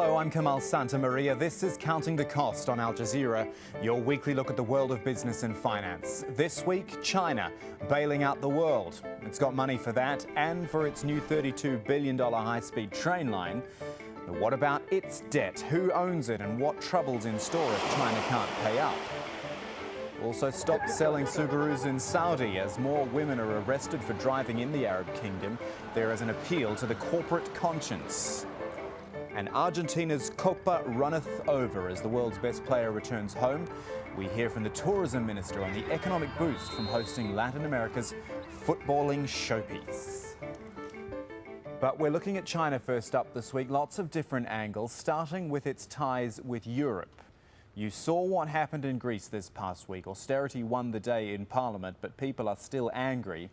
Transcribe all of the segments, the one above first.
Hello, I'm Kamal Santamaria. This is Counting the Cost on Al Jazeera, your weekly look at the world of business and finance. This week, China bailing out the world. It's got money for that and for its new $32 billion high-speed train line. But what about its debt? Who owns it and what trouble's in store if China can't pay up? Also, stop selling Subarus in Saudi as more women are arrested for driving in the Arab kingdom. There is an appeal to the corporate conscience. And Argentina's Copa runneth over as the world's best player returns home. We hear from the tourism minister on the economic boost from hosting Latin America's footballing showpiece. But we're looking at China first up this week. Lots of different angles, starting with its ties with Europe. You saw what happened in Greece this past week. Austerity won the day in Parliament, but people are still angry,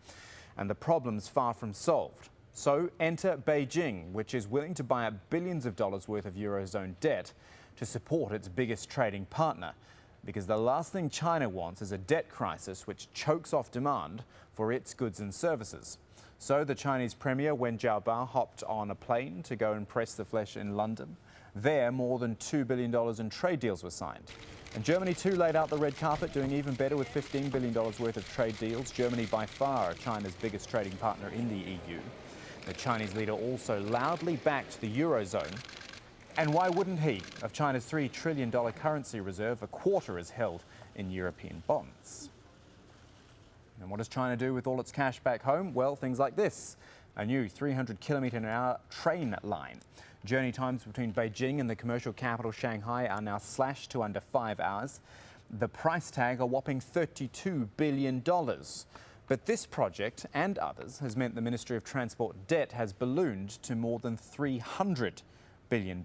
and the problem's far from solved. So enter Beijing, which is willing to buy up billions of dollars worth of Eurozone debt to support its biggest trading partner. Because the last thing China wants is a debt crisis which chokes off demand for its goods and services. So the Chinese Premier Wen Jiabao hopped on a plane to go and press the flesh in London. There, more than $2 billion in trade deals were signed. And Germany too laid out the red carpet, doing even better with $15 billion worth of trade deals. Germany by far China's biggest trading partner in the EU. The Chinese leader also loudly backed the Eurozone. And why wouldn't he? Of China's $3 trillion currency reserve, a quarter is held in European bonds. And what does China do with all its cash back home? Well, things like this. A new 300-kilometre-an-hour train line. Journey times between Beijing and the commercial capital Shanghai are now slashed to under 5 hours. The price tag a whopping $32 billion. But this project and others has meant the Ministry of Transport debt has ballooned to more than $300 billion.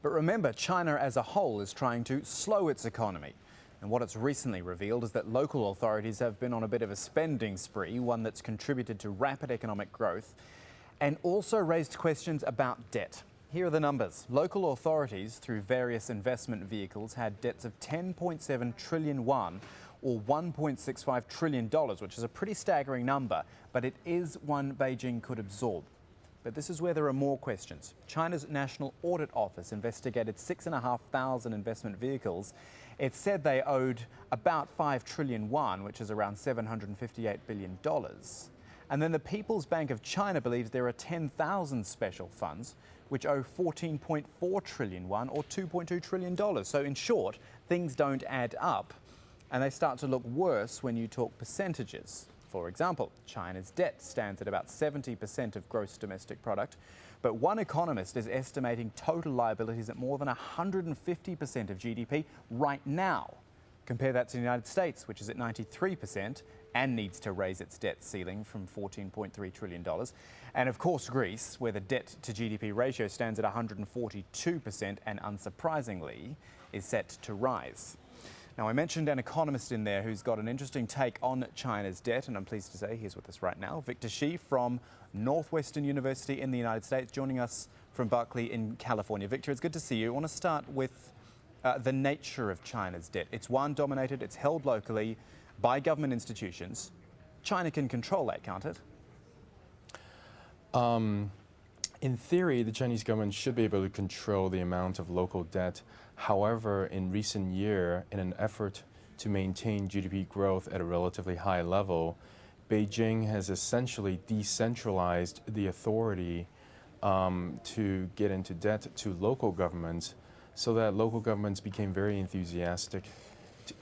But remember, China as a whole is trying to slow its economy. And what it's recently revealed is that local authorities have been on a bit of a spending spree, one that's contributed to rapid economic growth and also raised questions about debt. Here are the numbers. Local authorities, through various investment vehicles, had debts of 10.7 trillion yuan, or $1.65 trillion, which is a pretty staggering number, but it is one Beijing could absorb. But this is where there are more questions. China's National Audit Office investigated 6,500 investment vehicles. It said they owed about 5 trillion yuan, which is around $758 billion. And then the People's Bank of China believes there are 10,000 special funds which owe 14.4 trillion yuan, or $2.2 trillion. So in short, things don't add up. And they start to look worse when you talk percentages. For example, China's debt stands at about 70% of gross domestic product, but one economist is estimating total liabilities at more than 150% of GDP right now. Compare that to the United States, which is at 93% and needs to raise its debt ceiling from $14.3 trillion. And of course, Greece, where the debt to GDP ratio stands at 142% and unsurprisingly is set to rise. Now, I mentioned an economist in there who's got an interesting take on China's debt, and I'm pleased to say he's with us right now. Victor Shi from Northwestern University in the United States, joining us from Berkeley in California. Victor, it's good to see you. I want to start with the nature of China's debt. It's yuan-dominated, it's held locally by government institutions. China can control that, can't it? In theory, the Chinese government should be able to control the amount of local debt. However, in recent years, in an effort to maintain GDP growth at a relatively high level, Beijing has essentially decentralized the authority to get into debt to local governments, so that local governments became very enthusiastic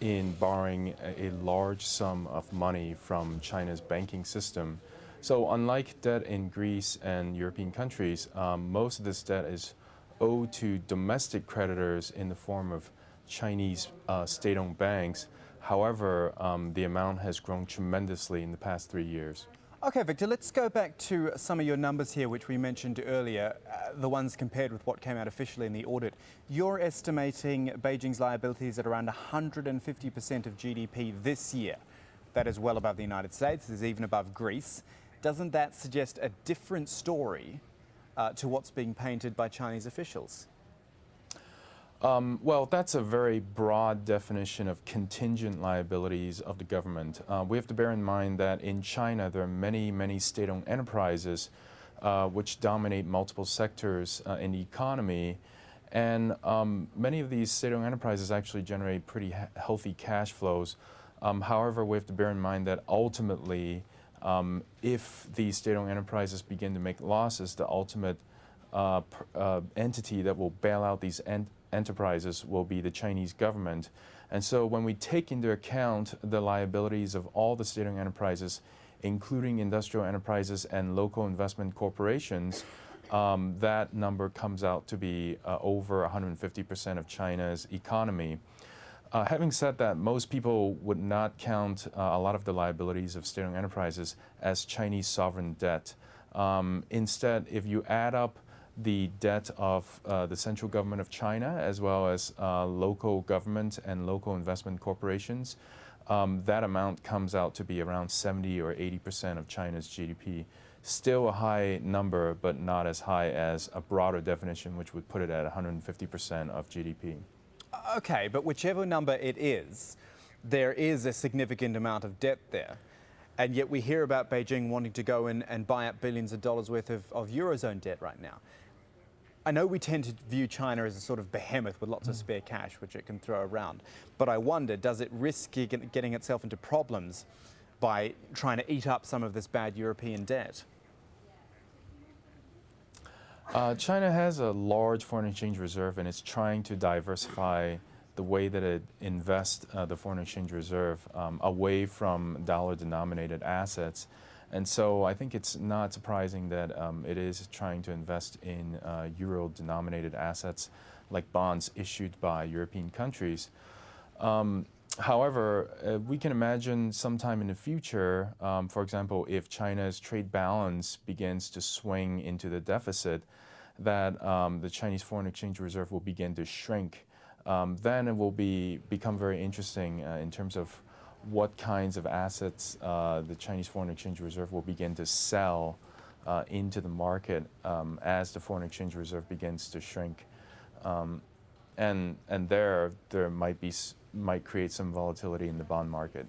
in borrowing a large sum of money from China's banking system. So unlike debt in Greece and European countries, most of this debt is owed to domestic creditors in the form of Chinese state-owned banks. However, the amount has grown tremendously in the past 3 years. Okay, Victor, let's go back to some of your numbers here, which we mentioned earlier, the ones compared with what came out officially in the audit. You're estimating Beijing's liabilities at around 150% of GDP this year. That is well above the United States, it is even above Greece. Doesn't that suggest a different story to what's being painted by Chinese officials? Well, that's a very broad definition of contingent liabilities of the government. We have to bear in mind that in China, there are many, many state-owned enterprises which dominate multiple sectors in the economy. And many of these state-owned enterprises actually generate pretty healthy cash flows. However, we have to bear in mind that ultimately, if these state-owned enterprises begin to make losses, the ultimate entity that will bail out these enterprises will be the Chinese government. And so when we take into account the liabilities of all the state-owned enterprises, including industrial enterprises and local investment corporations, that number comes out to be over 150% of China's economy. Having said that, most people would not count a lot of the liabilities of state-owned enterprises as Chinese sovereign debt. Instead, if you add up the debt of the central government of China, as well as local government and local investment corporations, that amount comes out to be around 70 or 80% of China's GDP. Still a high number, but not as high as a broader definition, which would put it at 150% of GDP. Okay, but whichever number it is, there is a significant amount of debt there. And yet we hear about Beijing wanting to go in and buy up billions of dollars worth of Eurozone debt right now. I know we tend to view China as a sort of behemoth with lots of spare cash, which it can throw around. But I wonder, does it risk getting itself into problems by trying to eat up some of this bad European debt? China has a large foreign exchange reserve, and it's trying to diversify the way that it invests the foreign exchange reserve away from dollar-denominated assets. And so I think it's not surprising that it is trying to invest in euro-denominated assets like bonds issued by European countries. However, we can imagine sometime in the future, for example, if China's trade balance begins to swing into the deficit, that the Chinese foreign exchange reserve will begin to shrink. Then it will become very interesting in terms of what kinds of assets the Chinese foreign exchange reserve will begin to sell into the market as the foreign exchange reserve begins to shrink. And there might create some volatility in the bond market.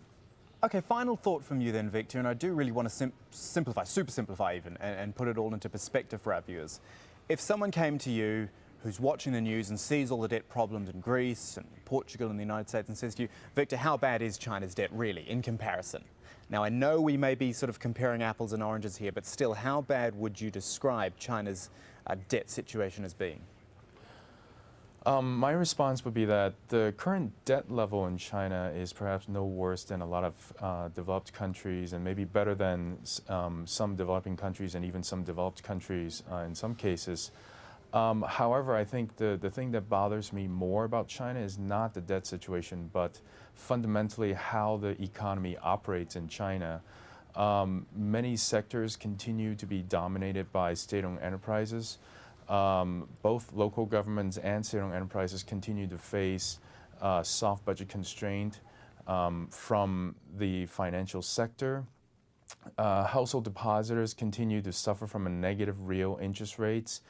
Okay, final thought from you then, Victor, and I do really want to super simplify even, and put it all into perspective for our viewers. If someone came to you who's watching the news and sees all the debt problems in Greece and Portugal and the United States and says to you, Victor, how bad is China's debt really in comparison? Now, I know we may be sort of comparing apples and oranges here, but still, how bad would you describe China's debt situation as being? My response would be that the current debt level in China is perhaps no worse than a lot of developed countries, and maybe better than some developing countries and even some developed countries in some cases. However, I think the thing that bothers me more about China is not the debt situation, but fundamentally how the economy operates in China. Many sectors continue to be dominated by state-owned enterprises. Both local governments and state-owned enterprises continue to face soft budget constraint from the financial sector. Household depositors continue to suffer from a negative real interest rates.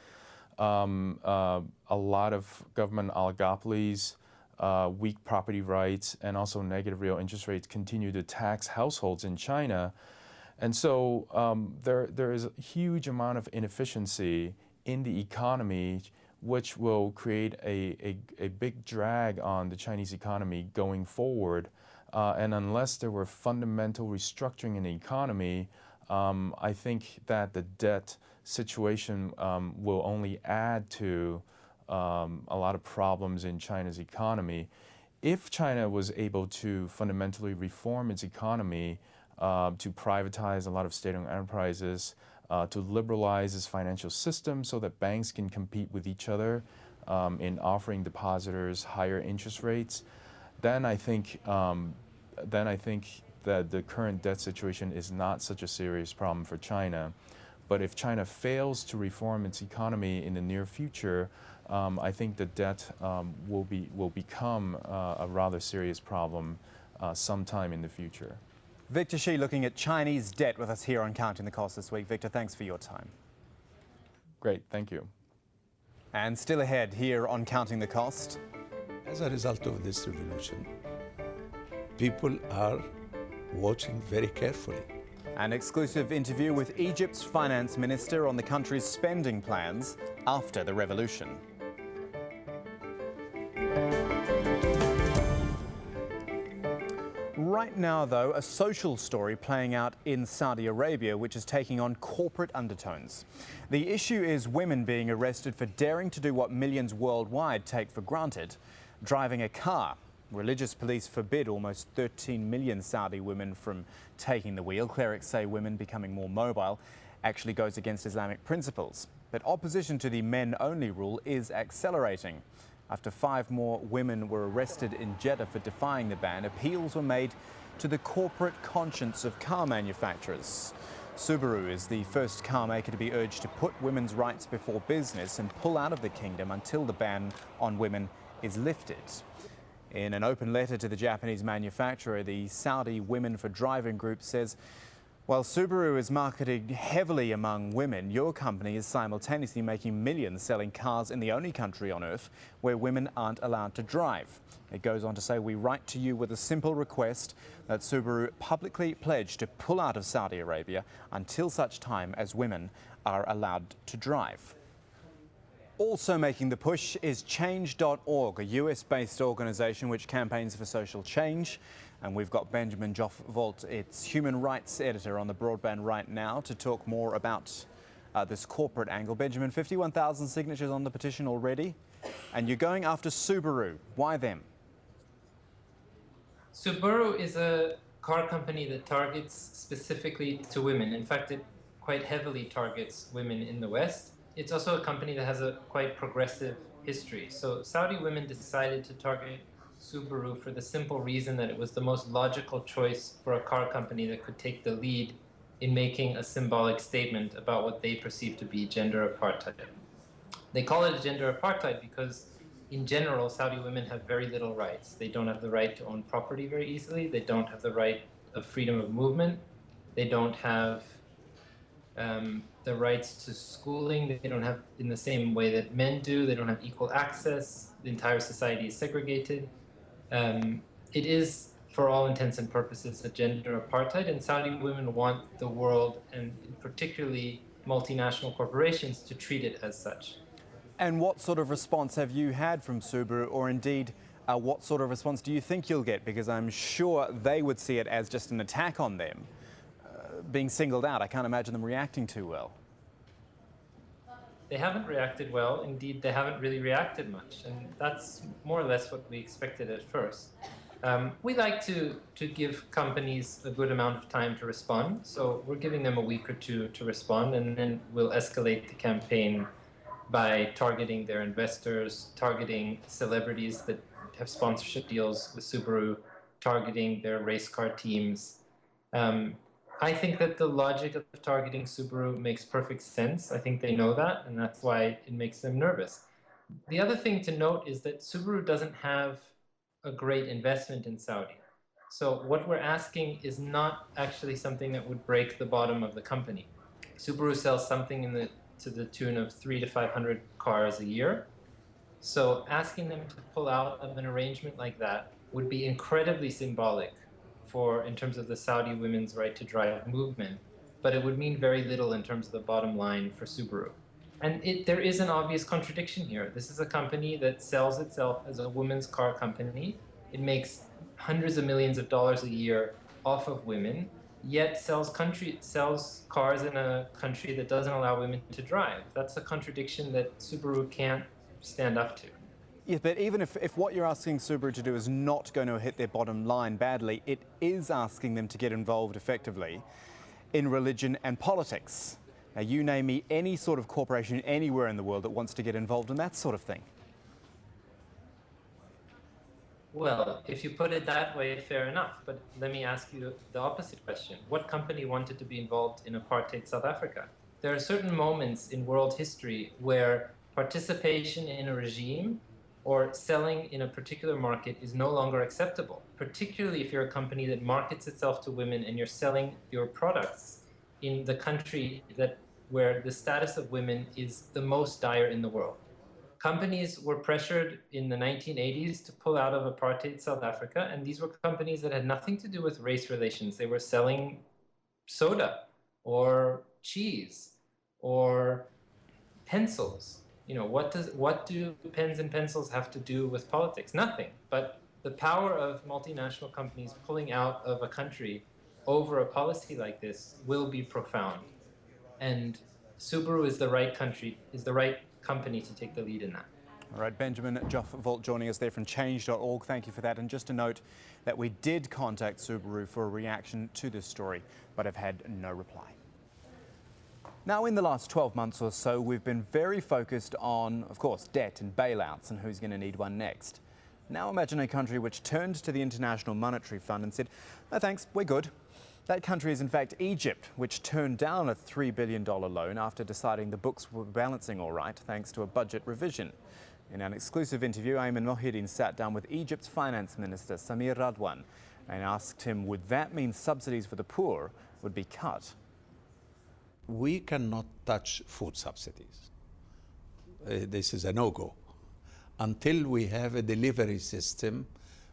A lot of government oligopolies, weak property rights, and also negative real interest rates continue to tax households in China. And so there is a huge amount of inefficiency in the economy, which will create a big drag on the Chinese economy going forward. And unless there were fundamental restructuring in the economy, I think that the debt situation will only add to a lot of problems in China's economy. If China was able to fundamentally reform its economy, to privatize a lot of state-owned enterprises, to liberalize its financial system so that banks can compete with each other in offering depositors higher interest rates, then I think that the current debt situation is not such a serious problem for China. But if China fails to reform its economy in the near future, I think the debt will become a rather serious problem sometime in the future. Victor Shi looking at Chinese debt with us here on Counting the Cost this week. Victor, thanks for your time. Great, thank you. And still ahead here on Counting the Cost. As a result of this revolution, people are watching very carefully. An exclusive interview with Egypt's finance minister on the country's spending plans after the revolution. Right now, though, a social story playing out in Saudi Arabia, which is taking on corporate undertones. The issue is women being arrested for daring to do what millions worldwide take for granted, driving a car. Religious police forbid almost 13 million Saudi women from taking the wheel. Clerics say women becoming more mobile actually goes against Islamic principles. But opposition to the men-only rule is accelerating. After 5 more women were arrested in Jeddah for defying the ban, appeals were made to the corporate conscience of car manufacturers. Subaru is the first car maker to be urged to put women's rights before business and pull out of the kingdom until the ban on women is lifted. In an open letter to the Japanese manufacturer, the Saudi Women for Driving group says, while Subaru is marketed heavily among women, your company is simultaneously making millions selling cars in the only country on earth where women aren't allowed to drive. It goes on to say, we write to you with a simple request that Subaru publicly pledge to pull out of Saudi Arabia until such time as women are allowed to drive. Also making the push is Change.org, a US-based organisation which campaigns for social change. And we've got Benjamin Joff-Volt, its human rights editor, on the broadband right now to talk more about this corporate angle. Benjamin, 51,000 signatures on the petition already, and you're going after Subaru. Why them? Subaru is a car company that targets specifically to women. In fact, it quite heavily targets women in the West. It's also a company that has a quite progressive history. So Saudi women decided to target Subaru for the simple reason that it was the most logical choice for a car company that could take the lead in making a symbolic statement about what they perceive to be gender apartheid. They call it gender apartheid because, in general, Saudi women have very little rights. They don't have the right to own property very easily. They don't have the right of freedom of movement. They don't have the rights to schooling. They don't have in the same way that men do. They don't have equal access. The entire society is segregated. It is, for all intents and purposes, a gender apartheid, and Saudi women want the world, and particularly multinational corporations, to treat it as such. And what sort of response have you had from Subaru, or indeed, what sort of response do you think you'll get? Because I'm sure they would see it as just an attack on them, being singled out. I can't imagine them reacting too well. They haven't reacted well. Indeed, they haven't really reacted much, and that's more or less what we expected at first. We like to give companies a good amount of time to respond, so we're giving them a week or two to respond, and then we'll escalate the campaign by targeting their investors, targeting celebrities that have sponsorship deals with Subaru, targeting their race car teams. I think that the logic of targeting Subaru makes perfect sense. I think they know that, and that's why it makes them nervous. The other thing to note is that Subaru doesn't have a great investment in Saudi. So what we're asking is not actually something that would break the bottom of the company. Subaru sells something to the tune of 300 to 500 cars a year. So asking them to pull out of an arrangement like that would be incredibly symbolic in terms of the Saudi women's right to drive movement, but it would mean very little in terms of the bottom line for Subaru. And there is an obvious contradiction here. This is a company that sells itself as a women's car company. It makes hundreds of millions of dollars a year off of women, yet sells cars in a country that doesn't allow women to drive. That's a contradiction that Subaru can't stand up to. Yeah, but even if what you're asking Subaru to do is not going to hit their bottom line badly, it is asking them to get involved effectively in religion and politics. Now, you name me any sort of corporation anywhere in the world that wants to get involved in that sort of thing. Well, if you put it that way, fair enough. But let me ask you the opposite question. What company wanted to be involved in apartheid South Africa? There are certain moments in world history where participation in a regime or selling in a particular market is no longer acceptable, particularly if you're a company that markets itself to women and you're selling your products in the country where the status of women is the most dire in the world. Companies were pressured in the 1980s to pull out of apartheid South Africa, and these were companies that had nothing to do with race relations. They were selling soda or cheese or pencils. What do pens and pencils have to do with politics? Nothing. But the power of multinational companies pulling out of a country over a policy like this will be profound. And Subaru is the right company to take the lead in that. All right, Benjamin Joff-Volt joining us there from change.org. Thank you for that. And just to note that we did contact Subaru for a reaction to this story, but have had no reply. Now, in the last 12 months or so, we've been very focused on, of course, debt and bailouts and who's going to need one next. Now imagine a country which turned to the International Monetary Fund and said, no thanks, we're good. That country is in fact Egypt, which turned down a $3 billion loan after deciding the books were balancing all right thanks to a budget revision. In an exclusive interview, Ayman Mohideen sat down with Egypt's Finance Minister Samir Radwan and asked him, would that mean subsidies for the poor would be cut? We cannot touch food subsidies. This is a no-go until we have a delivery system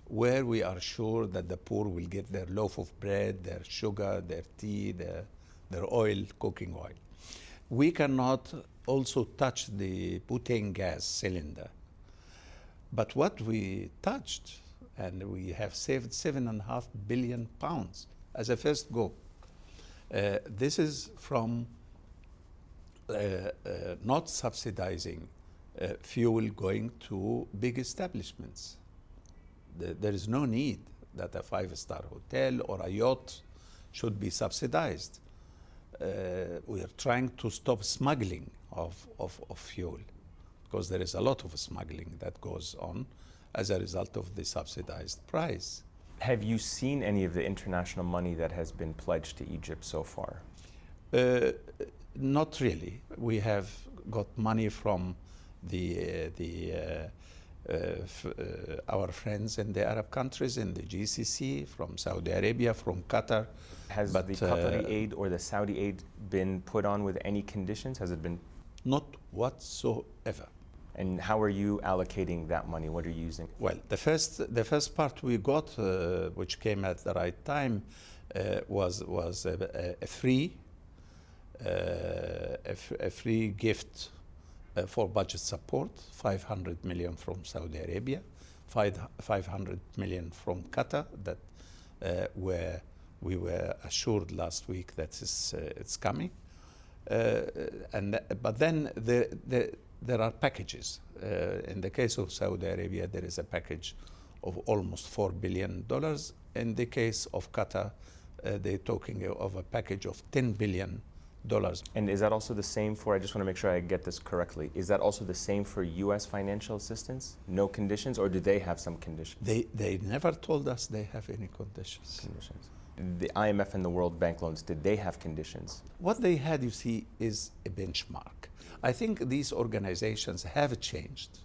where we are sure that the poor will get their loaf of bread, their sugar, their tea, their oil, cooking oil. We cannot also touch the butane gas cylinder. But what we touched, and we have saved £7.5 billion as a first go. This is from not subsidizing fuel going to big establishments. There is no need that a five-star hotel or a yacht should be subsidized. We are trying to stop smuggling of fuel because there is a lot of smuggling that goes on as a result of the subsidized price. Have you seen any of the international money that has been pledged to Egypt so far? Not really. We have got money from our friends in the Arab countries, in the GCC, from Saudi Arabia, from Qatar. Has the Qatari aid or the Saudi aid been put on with any conditions? Has it been? Not whatsoever. And how are you allocating that money? What are you using? Well, the first part we got, which came at the right time, was a free gift for budget support, 500 million from Saudi Arabia, 500 million from Qatar, that where we were assured last week that it's coming. But then there are packages. In the case of Saudi Arabia, there is a package of almost $4 billion. In the case of Qatar, they're talking of a package of $10 billion. And is that also the same for, I just want to make sure I get this correctly, is that also the same for U.S. financial assistance? No conditions, or do they have some conditions? They never told us they have any conditions. The IMF and the World Bank loans, did they have conditions? What they had, you see, is a benchmark. I think these organizations have changed.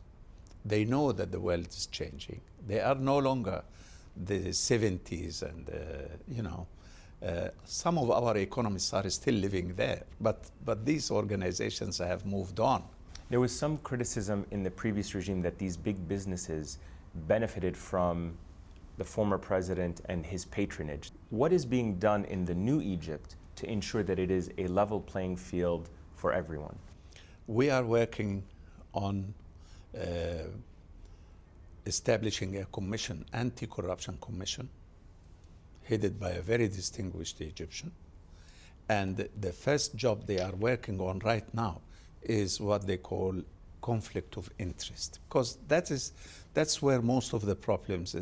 They know that the world is changing. They are no longer the 70s and, some of our economists are still living there, but these organizations have moved on. There was some criticism in the previous regime that these big businesses benefited from the former president and his patronage. What is being done in the new Egypt to ensure that it is a level playing field for everyone? We are working on establishing a commission, anti-corruption commission, headed by a very distinguished Egyptian. And the first job they are working on right now is what they call conflict of interest, because that's where most of the problems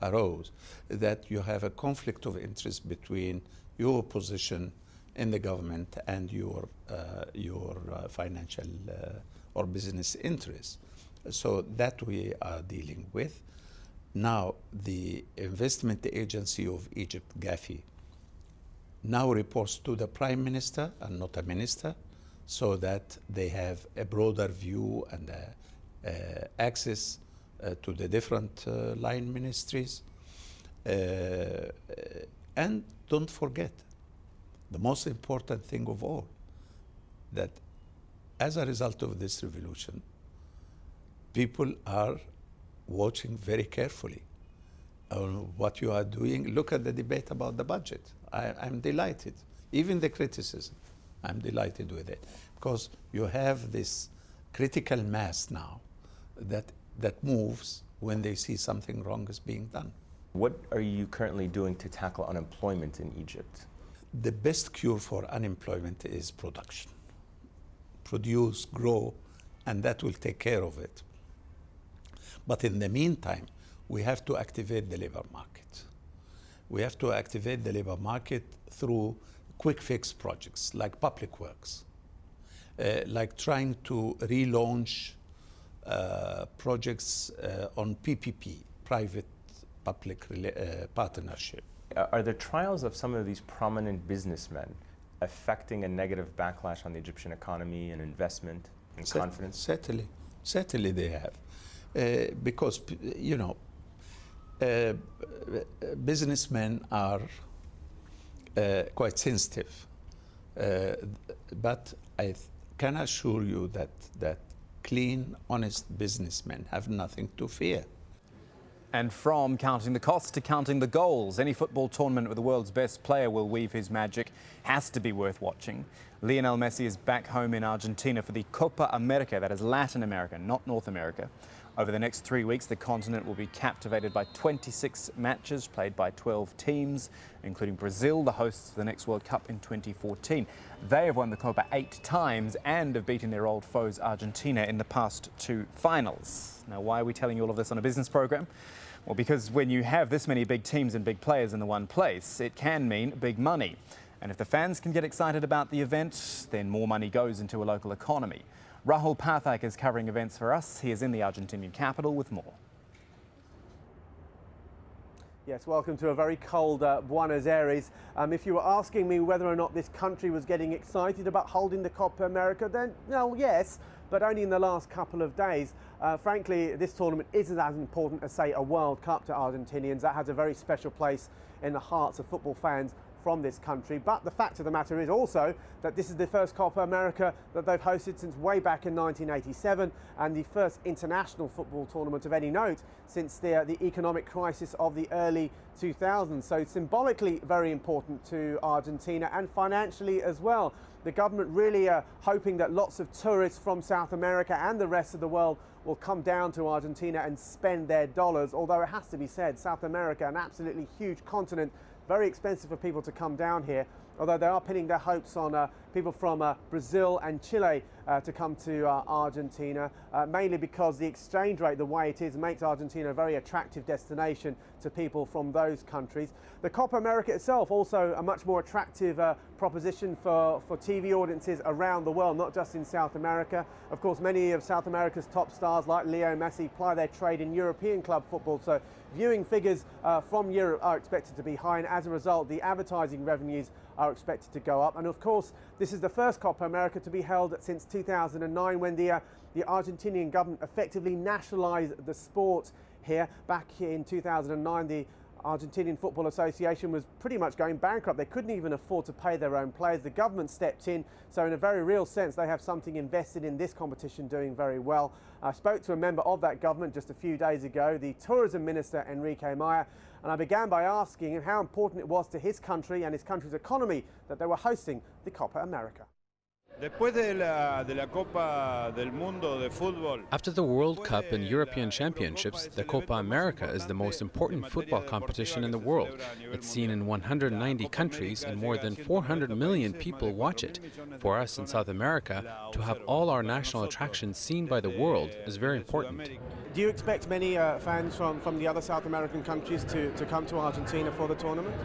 arose, that you have a conflict of interest between your position in the government and your financial or business interests. So that we are dealing with. Now, the Investment Agency of Egypt, GAFI, now reports to the Prime Minister and not a minister, so that they have a broader view and access to the different line ministries. And don't forget, the most important thing of all, that as a result of this revolution, people are watching very carefully what you are doing. Look at the debate about the budget. I'm delighted. Even the criticism, I'm delighted with it. Because you have this critical mass now that moves when they see something wrong is being done. What are you currently doing to tackle unemployment in Egypt? The best cure for unemployment is production. Produce, grow, and that will take care of it. But in the meantime, we have to activate the labor market. We have to activate the labor market through quick fix projects like public works, like trying to relaunch projects on PPP, private-public partnership. Are the trials of some of these prominent businessmen affecting a negative backlash on the Egyptian economy and investment and confidence? Certainly they have. Because, you know, businessmen are quite sensitive. But I can assure you that clean, honest businessmen have nothing to fear. And from counting the cost to counting the goals, any football tournament where the world's best player will weave his magic has to be worth watching. Lionel Messi is back home in Argentina for the Copa America, that is Latin America, not North America. Over the next 3 weeks, the continent will be captivated by 26 matches played by 12 teams, including Brazil, the hosts of the next World Cup in 2014. They have won the Copa 8 times and have beaten their old foes Argentina in the past 2 finals. Now, why are we telling you all of this on a business program? Well, because when you have this many big teams and big players in the one place, it can mean big money. And if the fans can get excited about the event, then more money goes into a local economy. Rahul Pathak is covering events for us. He is in the Argentinian capital with more. Yes, welcome to a very cold Buenos Aires. If you were asking me whether or not this country was getting excited about holding the Copa America, then no, yes, but only in the last couple of days. Frankly, this tournament isn't as important as, say, a World Cup to Argentinians. That has a very special place in the hearts of football fans from this country. But the fact of the matter is also that this is the first Copa America that they've hosted since way back in 1987, and the first international football tournament of any note since the economic crisis of the early 2000s. So symbolically very important to Argentina, and financially as well. The government really hoping that lots of tourists from South America and the rest of the world will come down to Argentina and spend their dollars, although it has to be said, South America, an absolutely huge continent, very expensive for people to come down here, although they are pinning their hopes on people from Brazil and Chile to come to Argentina, mainly because the exchange rate, the way it is, makes Argentina a very attractive destination to people from those countries. The Copa America itself also a much more attractive proposition for TV audiences around the world, not just in South America. Of course, many of South America's top stars like Leo Messi ply their trade in European club football, so viewing figures from Europe are expected to be high, and as a result the advertising revenues are expected to go up. And of course, this is the first Copa America to be held since 2009, when the Argentinian government effectively nationalized the sport here. Back in 2009, the Argentinian Football Association was pretty much going bankrupt. They couldn't even afford to pay their own players. The government stepped in, so in a very real sense they have something invested in this competition, doing very well. I spoke to a member of that government just a few days ago, the tourism minister Enrique Maya, and I began by asking him how important it was to his country and his country's economy that they were hosting the Copa America. After the World Cup and European Championships, the Copa America is the most important football competition in the world. It's seen in 190 countries and more than 400 million people watch it. For us in South America, to have all our national attractions seen by the world is very important. Do you expect many fans from the other South American countries to come to Argentina for the tournament?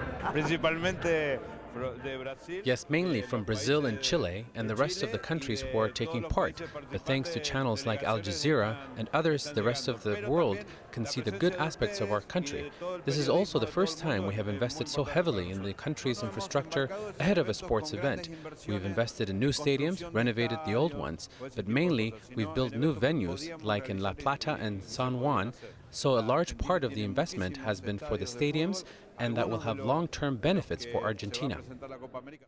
Yes, mainly from Brazil and Chile and the rest of the countries who are taking part. But thanks to channels like Al Jazeera and others, the rest of the world can see the good aspects of our country. This is also the first time we have invested so heavily in the country's infrastructure ahead of a sports event. We've invested in new stadiums, renovated the old ones, but mainly we've built new venues like in La Plata and San Juan. So a large part of the investment has been for the stadiums, and that will have long-term benefits for Argentina.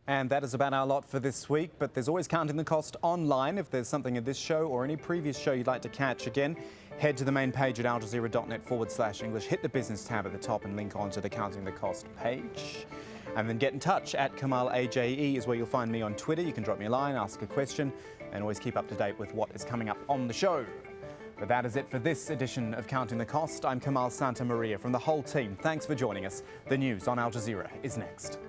And that is about our lot for this week, but there's always Counting the Cost online. If there's something in this show or any previous show you'd like to catch again, Head to the main page at aljazeera.net/English, hit the business tab at the top and link on to the Counting the Cost page. And then get in touch at Kamal AJE is where you'll find me on Twitter. You can drop me a line, ask a question, and always keep up to date with what is coming up on the show. But that is it for this edition of Counting the Cost. I'm Kamal Santamaria from the whole team. Thanks for joining us. The news on Al Jazeera is next.